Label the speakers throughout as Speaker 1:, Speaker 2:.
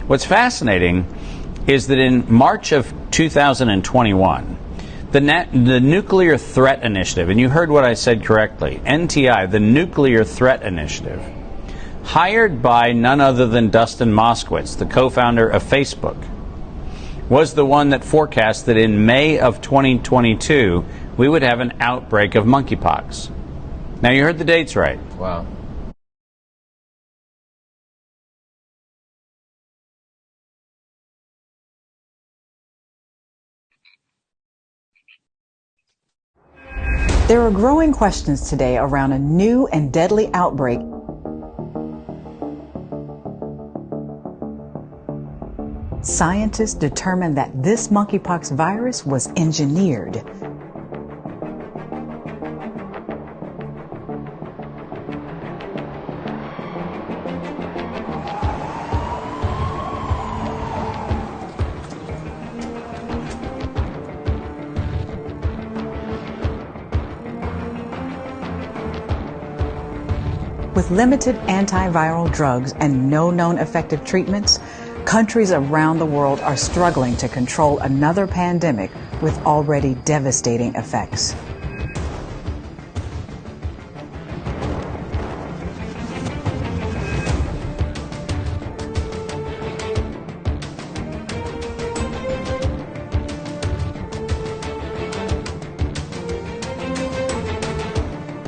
Speaker 1: What's fascinating is that in March of 2021, the Nuclear Threat Initiative, and you heard what I said correctly, NTI, the Nuclear Threat Initiative, hired by none other than Dustin Moskowitz, the co-founder of Facebook, was the one that forecast that in May of 2022, we would have an outbreak of monkeypox. Now, you heard the dates right.
Speaker 2: Wow.
Speaker 3: There are growing questions today around a new and deadly outbreak. Scientists determined that this monkeypox virus was engineered. With limited antiviral drugs and no known effective treatments, countries around the world are struggling to control another pandemic with already devastating effects.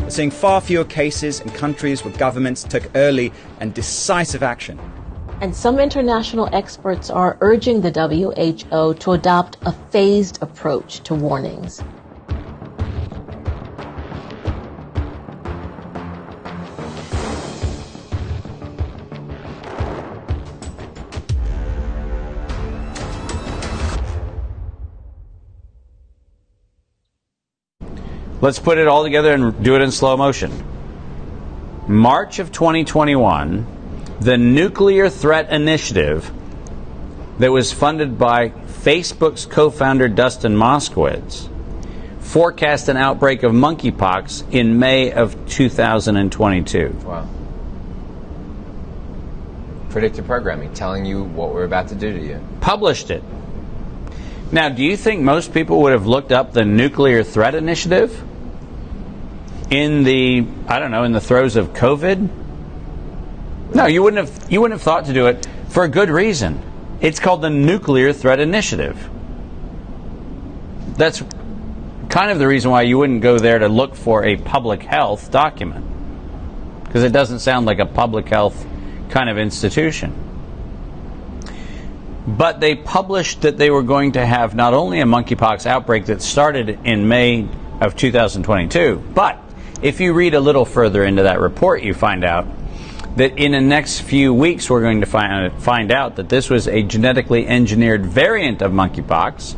Speaker 4: Seeing far fewer cases in countries where governments took early and decisive action.
Speaker 5: And some international experts are urging the WHO to adopt a phased approach to warnings.
Speaker 1: Let's put it all together and do it in slow motion. March of 2021, the Nuclear Threat Initiative that was funded by Facebook's co-founder Dustin Moskowitz forecast an outbreak of monkeypox in May of 2022.
Speaker 2: Wow. Predictive programming, telling you what we're about to do to you.
Speaker 1: Published it. Now, do you think most people would have looked up the Nuclear Threat Initiative in the, in the throes of COVID? No, you wouldn't have thought to do it for a good reason. It's called the Nuclear Threat Initiative. That's kind of the reason why you wouldn't go there to look for a public health document, because it doesn't sound like a public health kind of institution. But they published that they were going to have not only a monkeypox outbreak that started in May of 2022, but if you read a little further into that report, you find out that in the next few weeks we're going to find out that this was a genetically engineered variant of monkeypox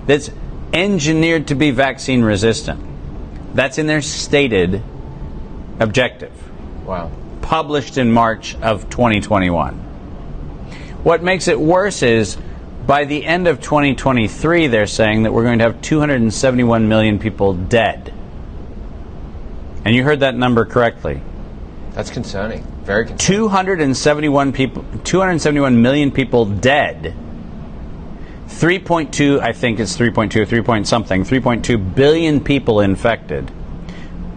Speaker 1: that's engineered to be vaccine resistant. That's in their stated objective.
Speaker 2: Wow.
Speaker 1: Published in March of 2021. What makes it worse is by the end of 2023, they're saying that we're going to have 271 million people dead. And you heard that number correctly.
Speaker 2: That's concerning. Very concerning.
Speaker 1: 271 million people dead. 3.2, I think it's 3.2 or 3 point something, 3.2 billion people infected.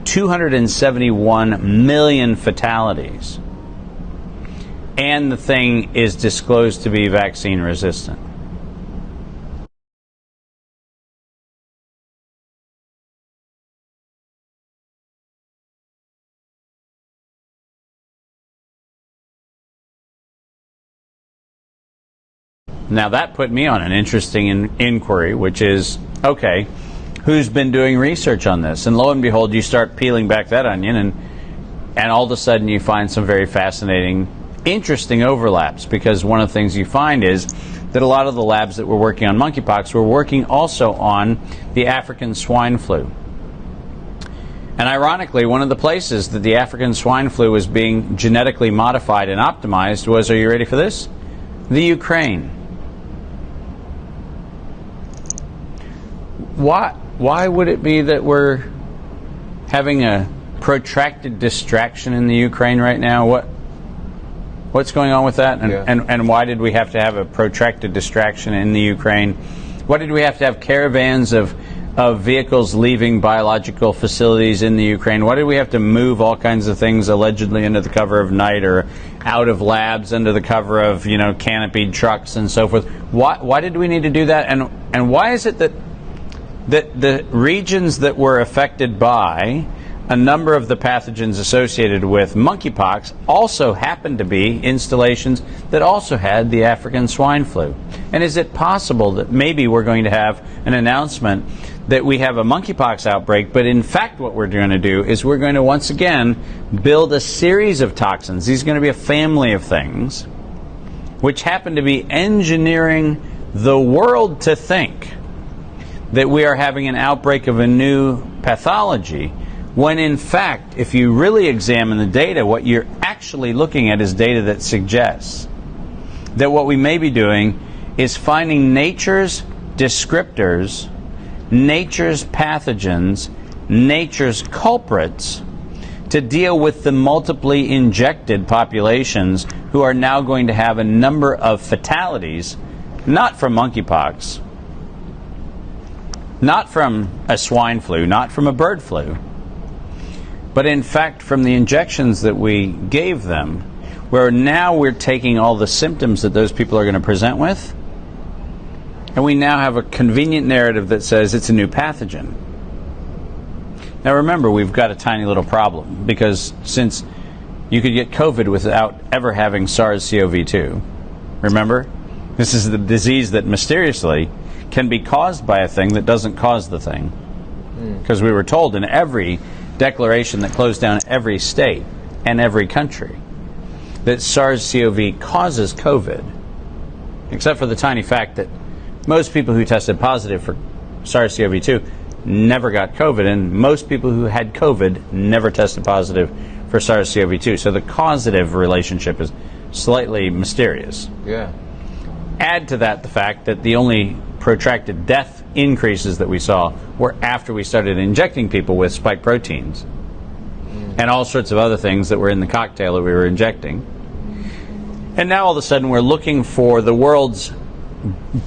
Speaker 1: 271 million fatalities. And the thing is disclosed to be vaccine resistant. Now that put me on an interesting inquiry, which is, okay, who's been doing research on this? And lo and behold, you start peeling back that onion, and all of a sudden you find some very fascinating, interesting overlaps, because one of the things you find is that a lot of the labs that were working on monkeypox were working also on the African swine flu. And ironically, one of the places that the African swine flu was being genetically modified and optimized was, are you ready for this? The Ukraine. Why would it be that we're having a protracted distraction in the Ukraine right now? what's going on with that?
Speaker 2: Yeah.
Speaker 1: And why did we have to have a protracted distraction in the Ukraine? Why did we have to have caravans of vehicles leaving biological facilities in the Ukraine? Why did we have to move all kinds of things allegedly under the cover of night or out of labs under the cover of, canopied trucks and so forth? Why did we need to do that? And why is it that the regions that were affected by a number of the pathogens associated with monkeypox also happened to be installations that also had the African swine flu? And is it possible that maybe we're going to have an announcement that we have a monkeypox outbreak, but in fact what we're going to do is we're going to once again build a series of toxins. These are going to be a family of things which happen to be engineering the world to think that we are having an outbreak of a new pathology, when in fact, if you really examine the data, what you're actually looking at is data that suggests that what we may be doing is finding nature's descriptors, nature's pathogens, nature's culprits to deal with the multiply injected populations who are now going to have a number of fatalities, not from monkeypox, not from a swine flu, not from a bird flu, but in fact from the injections that we gave them, where now we're taking all the symptoms that those people are going to present with, and we now have a convenient narrative that says it's a new pathogen. Now remember, we've got a tiny little problem, because since you could get COVID without ever having SARS-CoV-2, remember? This is the disease that mysteriously can be caused by a thing that doesn't cause the thing. Because we were told in every declaration that closed down every state and every country that SARS-CoV causes COVID, except for the tiny fact that most people who tested positive for SARS-CoV-2 never got COVID, and most people who had COVID never tested positive for SARS-CoV-2. So the causative relationship is slightly mysterious.
Speaker 2: Yeah.
Speaker 1: Add to that the fact that the only protracted death increases that we saw were after we started injecting people with spike proteins and all sorts of other things that were in the cocktail that we were injecting. And now all of a sudden we're looking for the world's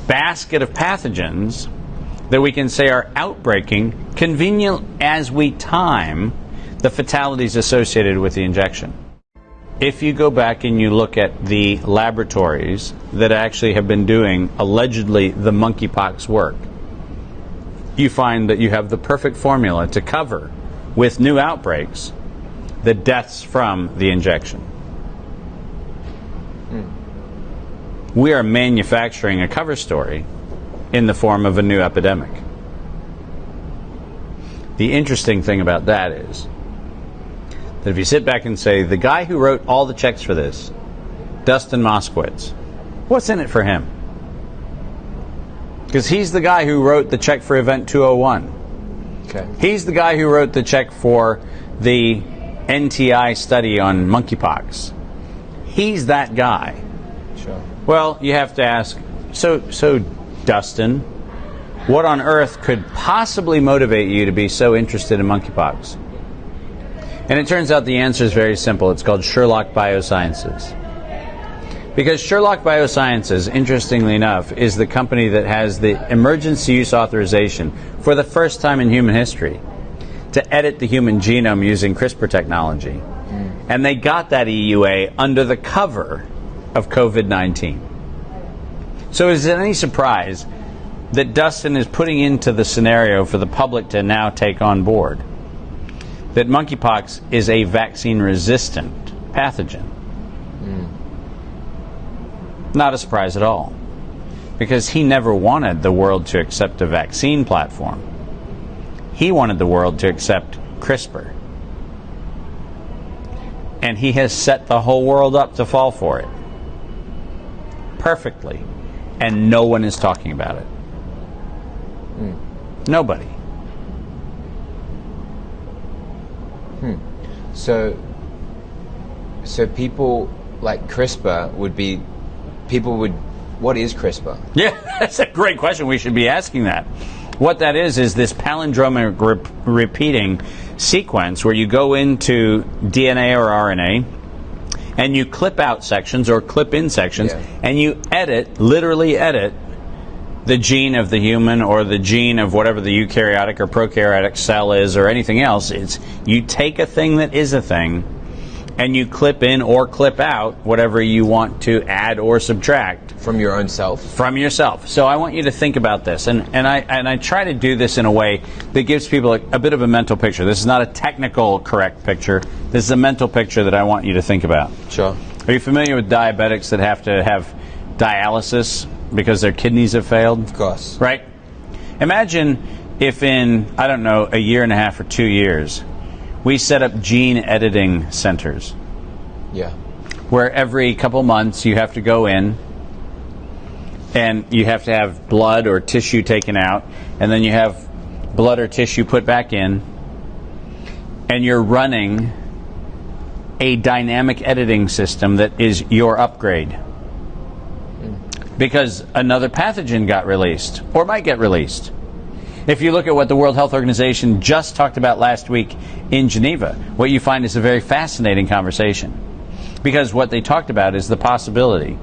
Speaker 1: basket of pathogens that we can say are outbreaking, convenient as we time the fatalities associated with the injection. If you go back and you look at the laboratories that actually have been doing allegedly the monkeypox work, you find that you have the perfect formula to cover with new outbreaks the deaths from the injection. We are manufacturing a cover story in the form of a new epidemic. The interesting thing about that is that if you sit back and say, the guy who wrote all the checks for this, Dustin Moskowitz, what's in it for him? Because he's the guy who wrote the check for Event 201.
Speaker 2: Okay.
Speaker 1: He's the guy who wrote the check for the NTI study on monkeypox. He's that guy.
Speaker 2: Sure.
Speaker 1: Well, you have to ask, so Dustin, what on earth could possibly motivate you to be so interested in monkeypox? And it turns out the answer is very simple. It's called Sherlock Biosciences. Because Sherlock Biosciences, interestingly enough, is the company that has the emergency use authorization for the first time in human history to edit the human genome using CRISPR technology. And they got that EUA under the cover of COVID-19. So is it any surprise that Dustin is putting into the scenario for the public to now take on board that monkeypox is a vaccine-resistant pathogen? Not a surprise at all, because he never wanted the world to accept a vaccine platform. He wanted the world to accept CRISPR. And he has set the whole world up to fall for it perfectly, and no one is talking about it. Nobody.
Speaker 2: So people like CRISPR would be, what is CRISPR?
Speaker 1: Yeah, that's a great question. We should be asking that. What that is this palindromic repeating sequence where you go into DNA or RNA and you clip out sections or clip in sections,
Speaker 2: Yeah.
Speaker 1: and you literally edit the gene of the human or the gene of whatever the eukaryotic or prokaryotic cell is or anything else. It's you take a thing that is a thing and you clip in or clip out whatever you want to add or subtract
Speaker 2: From your own self.
Speaker 1: from yourself. So I want you to think about this, and I try to do this in a way that gives people a bit of a mental picture. This is not a technical correct picture. This is a mental picture that I want you to think about.
Speaker 2: Sure.
Speaker 1: Are you familiar with diabetics that have to have dialysis because their kidneys have failed?
Speaker 2: Of course.
Speaker 1: Right? Imagine if in, I don't know, a year and a half or 2 years, we set up gene editing centers
Speaker 2: Yeah.
Speaker 1: where every couple months you have to go in and you have to have blood or tissue taken out, and then you have blood or tissue put back in, and you're running a dynamic editing system that is your upgrade. Because another pathogen got released, or might get released. If you look at what the World Health Organization just talked about last week in Geneva, what you find is a very fascinating conversation. Because what they talked about is the possibility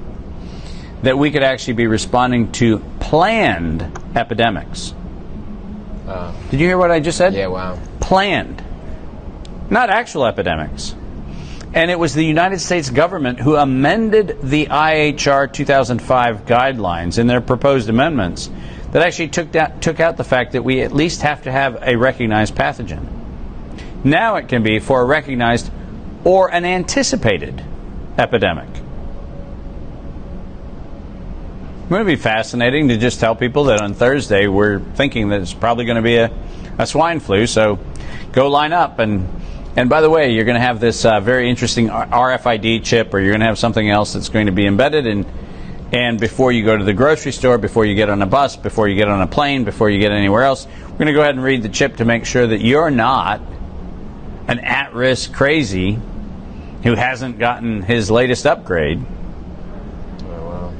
Speaker 1: that we could actually be responding to planned epidemics. Did you hear what I just said?
Speaker 2: Yeah, wow.
Speaker 1: Planned. Not actual epidemics. And it was the United States government who amended the IHR 2005 guidelines in their proposed amendments that actually took out the fact that we at least have to have a recognized pathogen. Now it can be for a recognized or an anticipated epidemic. Wouldn't it be fascinating to just tell people that on Thursday we're thinking that it's probably going to be a swine flu, so go line up. And by the way, you're going to have this very interesting RFID chip, or you're going to have something else that's going to be embedded in. And before you go to the grocery store, before you get on a bus, before you get on a plane, before you get anywhere else, we're going to go ahead and read the chip to make sure that you're not an at-risk crazy who hasn't gotten his latest upgrade.
Speaker 2: Oh, wow.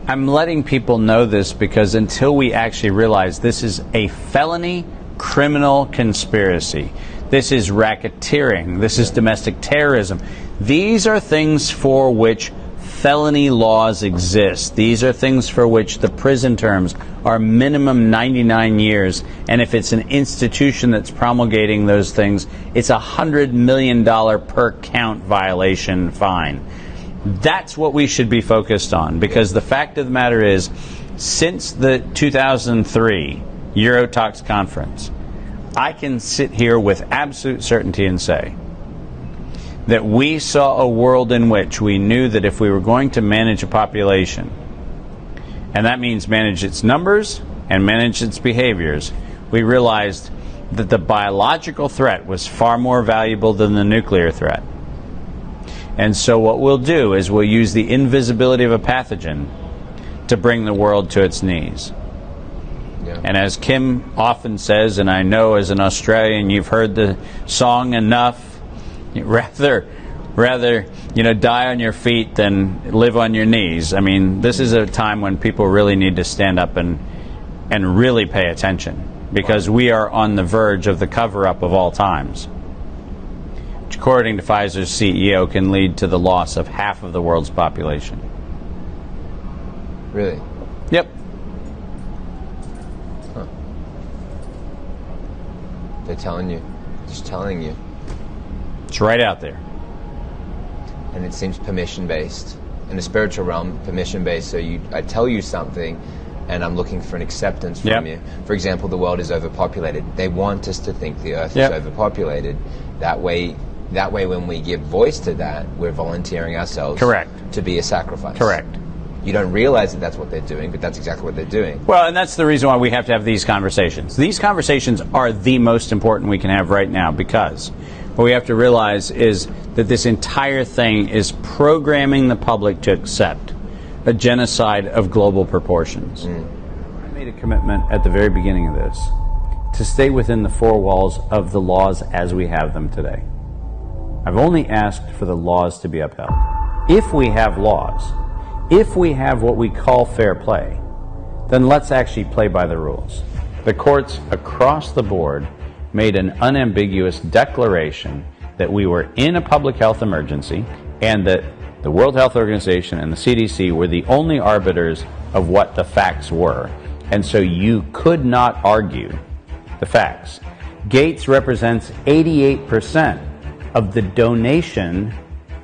Speaker 1: I'm letting people know this because until we actually realize this is a felony criminal conspiracy, this is racketeering, this is domestic terrorism, these are things for which felony laws exist. These are things for which the prison terms are minimum 99 years, and if it's an institution that's promulgating those things, it's $100 million per count violation fine. That's what we should be focused on, because the fact of the matter is, since the 2003 Eurotox conference, I can sit here with absolute certainty and say that we saw a world in which we knew that if we were going to manage a population, and that means manage its numbers and manage its behaviors, we realized that the biological threat was far more valuable than the nuclear threat. And so what we'll do is we'll use the invisibility of a pathogen to bring the world to its knees.
Speaker 2: Yeah.
Speaker 1: And as Kim often says, and I know as an Australian you've heard the song enough, rather die on your feet than live on your knees. I mean, this is a time when people really need to stand up and really pay attention, because we are on the verge of the cover-up of all times, which according to Pfizer's CEO can lead to the loss of half of the world's population.
Speaker 2: Really?
Speaker 1: Yep.
Speaker 2: Huh. They're telling you. Just telling you.
Speaker 1: It's right out there.
Speaker 2: And it seems permission-based. In the spiritual realm, permission-based. So I tell you something, and I'm looking for an acceptance from you. For example, the world is overpopulated. They want us to think the earth is overpopulated. That way, when we give voice to that, we're volunteering ourselves to be a sacrifice.
Speaker 1: Correct.
Speaker 2: You don't realize that that's what they're doing, but that's exactly what they're doing.
Speaker 1: Well, and that's the reason why we have to have these conversations. These conversations are the most important we can have right now, because what we have to realize is that this entire thing is programming the public to accept a genocide of global proportions. I made a commitment at the very beginning of this to stay within the four walls of the laws as we have them today. I've only asked for the laws to be upheld. If we have laws, if we have what we call fair play, then let's actually play by the rules. The courts across the board made an unambiguous declaration that we were in a public health emergency and that the World Health Organization and the CDC were the only arbiters of what the facts were. And so you could not argue the facts. Gates represents 88% of the donation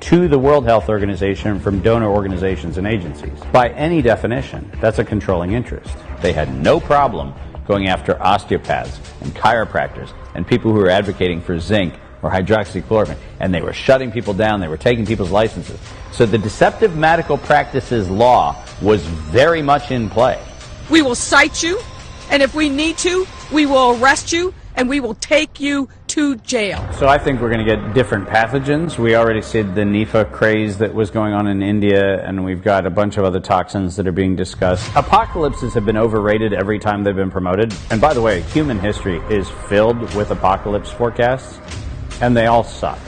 Speaker 1: to the World Health Organization from donor organizations and agencies. By any definition, that's a controlling interest. They had no problem going after osteopaths and chiropractors and people who were advocating for zinc or hydroxychloroquine, and they were shutting people down, they were taking people's licenses. So the Deceptive Medical Practices Law was very much in play.
Speaker 6: We will cite you, and if we need to, we will arrest you, and we will take you to jail.
Speaker 1: So I think we're going to get different pathogens. We already see the Nipah craze that was going on in India, and we've got a bunch of other toxins that are being discussed. Apocalypses have been overrated every time they've been promoted. And by the way, human history is filled with apocalypse forecasts, and they all suck.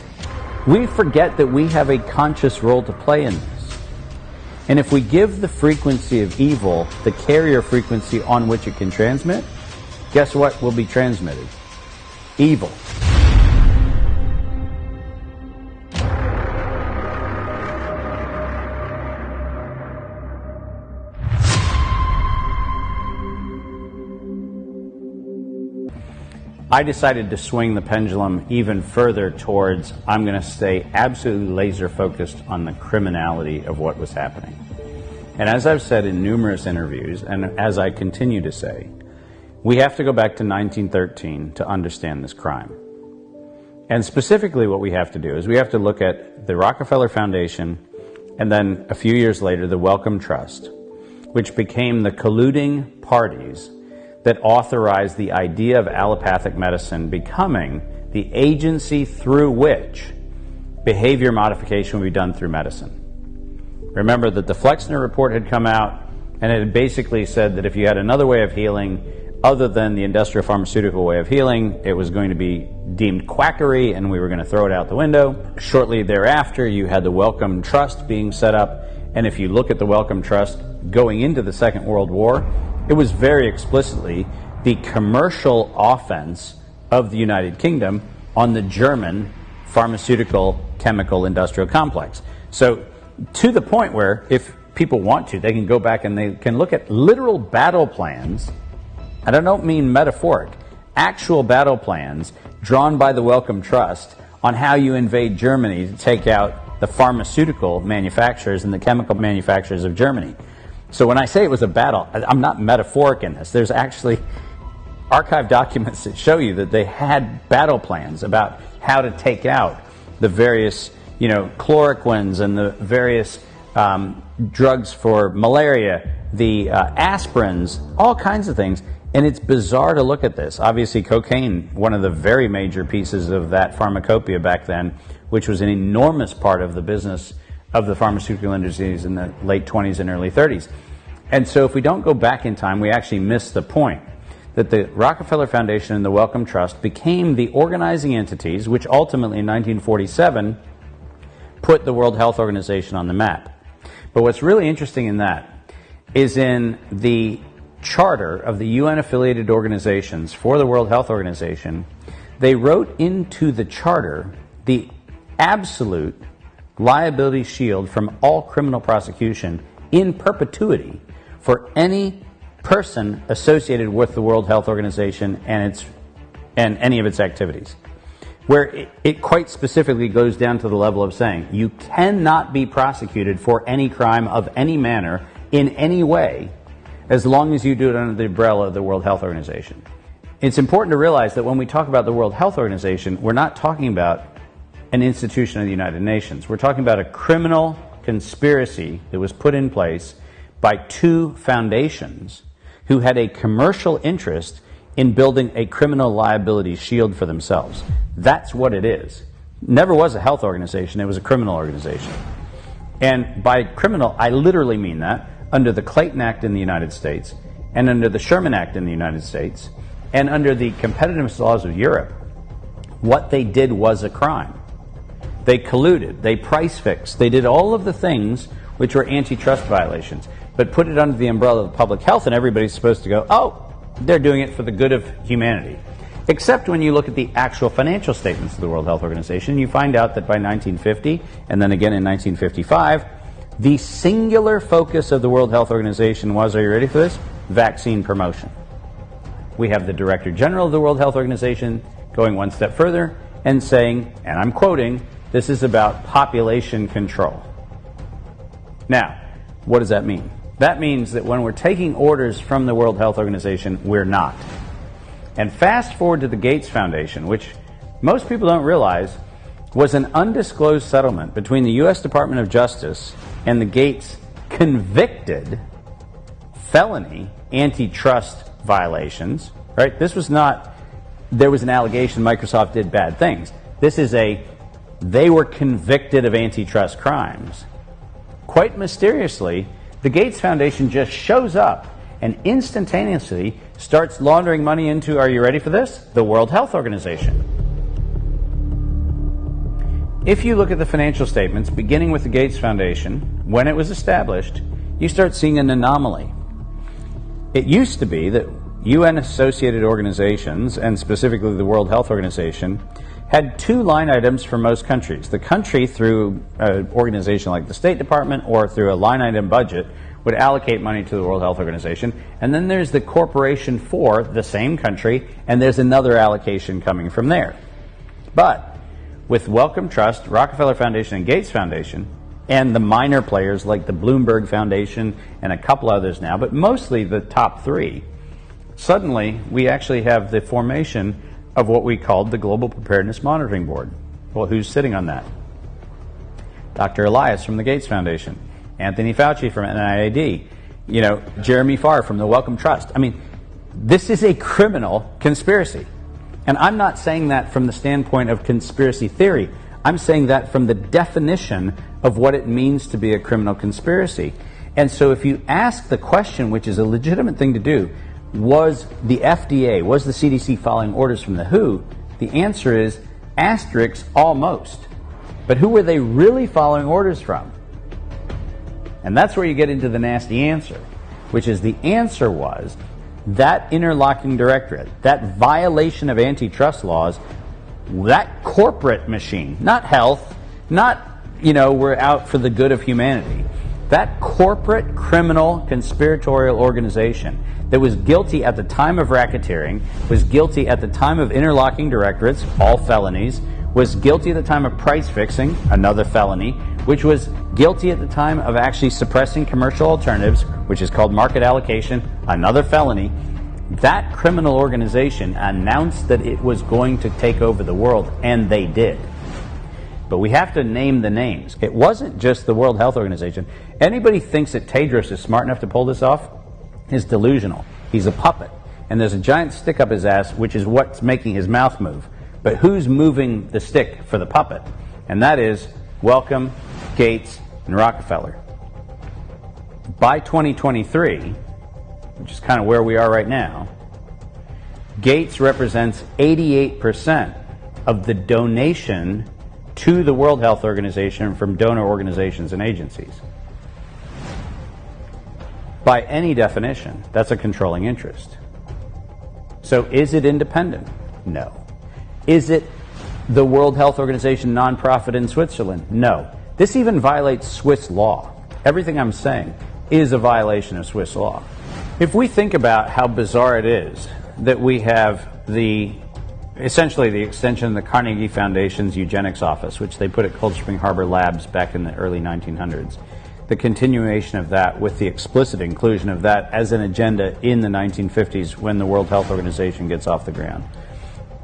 Speaker 1: We forget that we have a conscious role to play in this. And if we give the frequency of evil the carrier frequency on which it can transmit, guess what will be transmitted? Evil. I decided to swing the pendulum even further towards, I'm going to stay absolutely laser focused on the criminality of what was happening. And as I've said in numerous interviews, and as I continue to say, we have to go back to 1913 to understand this crime. And specifically what we have to do is we have to look at the Rockefeller Foundation and then a few years later the Wellcome Trust, which became the colluding parties that authorized the idea of allopathic medicine becoming the agency through which behavior modification would be done through medicine. Remember that the Flexner report had come out and it had basically said that if you had another way of healing other than the industrial pharmaceutical way of healing, it was going to be deemed quackery and we were going to throw it out the window. Shortly thereafter, you had the Wellcome Trust being set up, and if you look at the Wellcome Trust going into the Second World War, it was very explicitly the commercial offense of the United Kingdom on the German pharmaceutical chemical industrial complex. So to the point where if people want to, they can go back and they can look at literal battle plans, and I don't mean metaphoric, actual battle plans drawn by the Wellcome Trust on how you invade Germany to take out the pharmaceutical manufacturers and the chemical manufacturers of Germany. So when I say it was a battle, I'm not metaphoric in this. There's actually archived documents that show you that they had battle plans about how to take out the various, chloroquines and the various drugs for malaria, the aspirins, all kinds of things. And it's bizarre to look at this. Obviously, cocaine, one of the very major pieces of that pharmacopoeia back then, which was an enormous part of the business of the pharmaceutical industries in the late 20s and early 30s. And so if we don't go back in time, we actually miss the point that the Rockefeller Foundation and the Wellcome Trust became the organizing entities which ultimately in 1947 put the World Health Organization on the map. But what's really interesting in that is in the charter of the UN-affiliated organizations for the World Health Organization, they wrote into the charter the absolute liability shield from all criminal prosecution in perpetuity for any person associated with the World Health Organization and any of its activities. Where it quite specifically goes down to the level of saying you cannot be prosecuted for any crime of any manner in any way as long as you do it under the umbrella of the World Health Organization. It's important to realize that when we talk about the World Health Organization, we're not talking about an institution of the United Nations. We're talking about a criminal conspiracy that was put in place by two foundations who had a commercial interest in building a criminal liability shield for themselves. That's what it is. Never was a health organization, it was a criminal organization. And by criminal, I literally mean that under the Clayton Act in the United States, and under the Sherman Act in the United States, and under the competitiveness laws of Europe, what they did was a crime. They colluded, they price fixed, they did all of the things which were antitrust violations, but put it under the umbrella of public health, and everybody's supposed to go, oh, they're doing it for the good of humanity. Except when you look at the actual financial statements of the World Health Organization, you find out that by 1950, and then again in 1955, the singular focus of the World Health Organization was, are you ready for this? Vaccine promotion. We have the Director General of the World Health Organization going one step further and saying, and I'm quoting, this is about population control. Now, what does that mean? That means that when we're taking orders from the World Health Organization, we're not. And fast forward to the Gates Foundation, which most people don't realize was an undisclosed settlement between the U.S. Department of Justice and the Gates convicted felony antitrust violations, right? This was not, there was an allegation Microsoft did bad things. This is they were convicted of antitrust crimes. Quite mysteriously, the Gates Foundation just shows up and instantaneously starts laundering money into, are you ready for this? The World Health Organization. If you look at the financial statements, beginning with the Gates Foundation, when it was established, you start seeing an anomaly. It used to be that UN-associated organizations, and specifically the World Health Organization, had two line items for most countries. The country, through an organization like the State Department or through a line item budget, would allocate money to the World Health Organization, and then there's the corporation for the same country, and there's another allocation coming from there. But with Wellcome Trust, Rockefeller Foundation, and Gates Foundation, and the minor players like the Bloomberg Foundation and a couple others now, but mostly the top three, suddenly we actually have the formation of what we called the Global Preparedness Monitoring Board. Well, who's sitting on that? Dr. Elias from the Gates Foundation, Anthony Fauci from NIAID, Jeremy Farr from the Wellcome Trust. I mean, this is a criminal conspiracy. And I'm not saying that from the standpoint of conspiracy theory. I'm saying that from the definition of what it means to be a criminal conspiracy. And so if you ask the question, which is a legitimate thing to do, was the FDA, was the CDC following orders from the WHO? The answer is asterisk, almost. But who were they really following orders from? And that's where you get into the nasty answer, which is the answer was that interlocking directorate, that violation of antitrust laws, that corporate machine, not health, not, we're out for the good of humanity. That corporate criminal conspiratorial organization that was guilty at the time of racketeering, was guilty at the time of interlocking directorates, all felonies, was guilty at the time of price fixing, another felony, which was guilty at the time of actually suppressing commercial alternatives, which is called market allocation, another felony. That criminal organization announced that it was going to take over the world, and they did. But we have to name the names. It wasn't just the World Health Organization. Anybody thinks that Tedros is smart enough to pull this off is delusional. He's a puppet. And there's a giant stick up his ass, which is what's making his mouth move. But who's moving the stick for the puppet? And that is Wellcome, Gates, and Rockefeller. By 2023, which is kind of where we are right now, Gates represents 88% of the donation to the World Health Organization from donor organizations and agencies. By any definition, that's a controlling interest. So is it independent? No. Is it the World Health Organization nonprofit in Switzerland? No. This even violates Swiss law. Everything I'm saying is a violation of Swiss law. If we think about how bizarre it is that we have essentially the extension of the Carnegie Foundation's eugenics office, which they put at Cold Spring Harbor Labs back in the early 1900s, the continuation of that with the explicit inclusion of that as an agenda in the 1950s when the World Health Organization gets off the ground.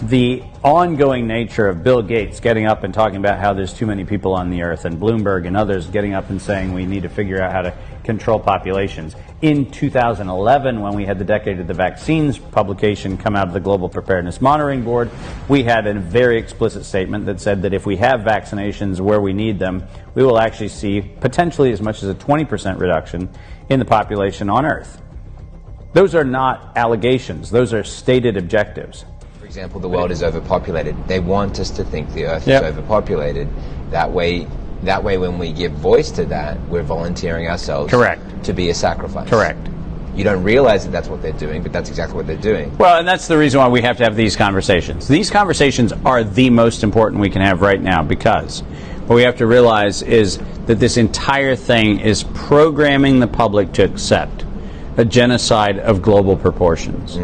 Speaker 1: The ongoing nature of Bill Gates getting up and talking about how there's too many people on the earth, and Bloomberg and others getting up and saying we need to figure out how to control populations. In 2011, when we had the Decade of the Vaccines publication come out of the Global Preparedness Monitoring Board, we had a very explicit statement that said that if we have vaccinations where we need them, we will actually see potentially as much as a 20% reduction in the population on Earth. Those are not allegations. Those are stated objectives.
Speaker 2: For example, the world is overpopulated. They want us to think the Earth is overpopulated. That way, when we give voice to that, we're volunteering ourselves
Speaker 1: Correct.
Speaker 2: to be a sacrifice.
Speaker 1: Correct.
Speaker 2: You don't realize that that's what they're doing, but that's exactly what they're doing.
Speaker 1: Well, and that's the reason why we have to have these conversations. These conversations are the most important we can have right now, because what we have to realize is that this entire thing is programming the public to accept a genocide of global proportions.